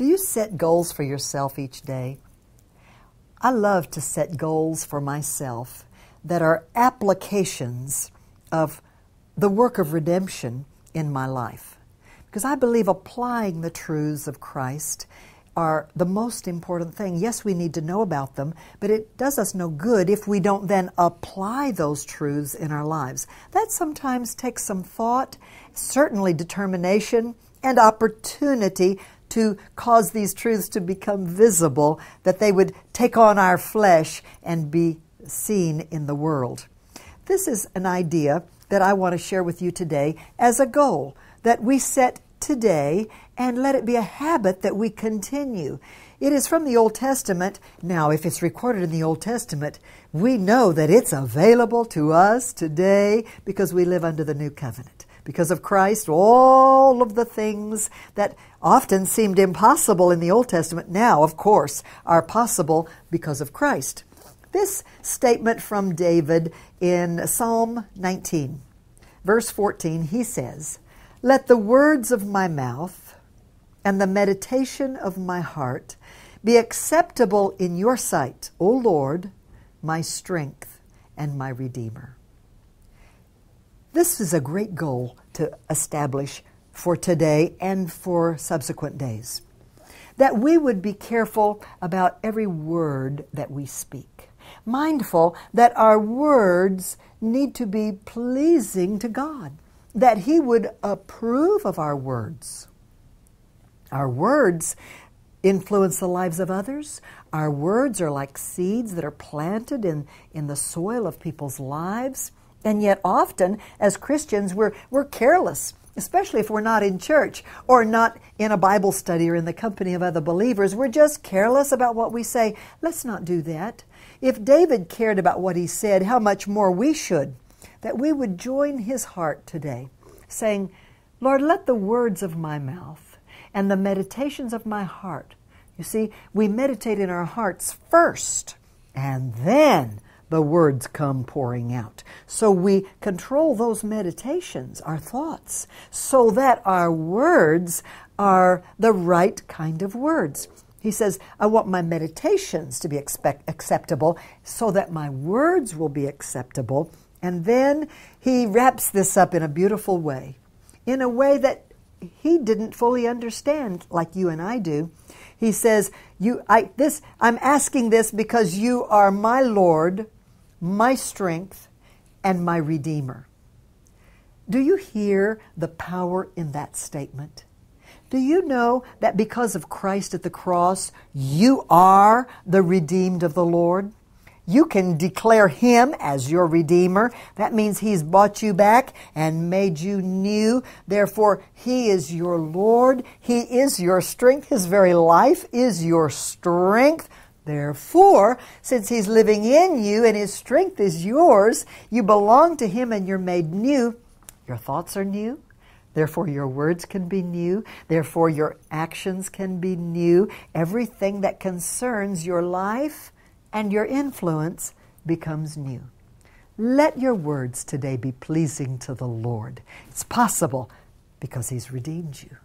Do you set goals for yourself each day? I love to set goals for myself that are applications of the work of redemption in my life. Because I believe applying the truths of Christ are the most important thing. Yes, we need to know about them, but it does us no good if we don't then apply those truths in our lives. That sometimes takes some thought, certainly determination, and opportunity to cause these truths to become visible, that they would take on our flesh and be seen in the world. This is an idea that I want to share with you today as a goal that we set today and let it be a habit that we continue. It is from the Old Testament. Now, if it's recorded in the Old Testament, we know that it's available to us today because we live under the New Covenant. Because of Christ, all of the things that often seemed impossible in the Old Testament now, of course, are possible because of Christ. This statement from David in Psalm 19, verse 14, he says, "Let the words of my mouth and the meditation of my heart be acceptable in your sight, O Lord, my strength and my Redeemer." This is a great goal to establish for today and for subsequent days. That we would be careful about every word that we speak. Mindful that our words need to be pleasing to God. That He would approve of our words. Our words influence the lives of others. Our words are like seeds that are planted in the soil of people's lives. And yet often, as Christians, we're careless, especially if we're not in church or not in a Bible study or in the company of other believers. We're just careless about what we say. Let's not do that. If David cared about what he said, how much more we should. That we would join his heart today, saying, "Lord, let the words of my mouth and the meditations of my heart." You see, we meditate in our hearts first, and then the words come pouring out. So we control those meditations, our thoughts, so that our words are the right kind of words. He says, I want my meditations to be acceptable so that my words will be acceptable. And then he wraps this up in a beautiful way, in a way that he didn't fully understand like you and I do. He says, I'm asking this because you are my Lord, my strength, and my Redeemer. Do you hear the power in that statement? Do you know that because of Christ at the cross, you are the redeemed of the Lord? You can declare Him as your Redeemer. That means He's bought you back and made you new. Therefore, He is your Lord. He is your strength. His very life is your strength. Therefore, since He's living in you and His strength is yours, you belong to Him and you're made new. Your thoughts are new. Therefore, your words can be new. Therefore, your actions can be new. Everything that concerns your life and your influence becomes new. Let your words today be pleasing to the Lord. It's possible because He's redeemed you.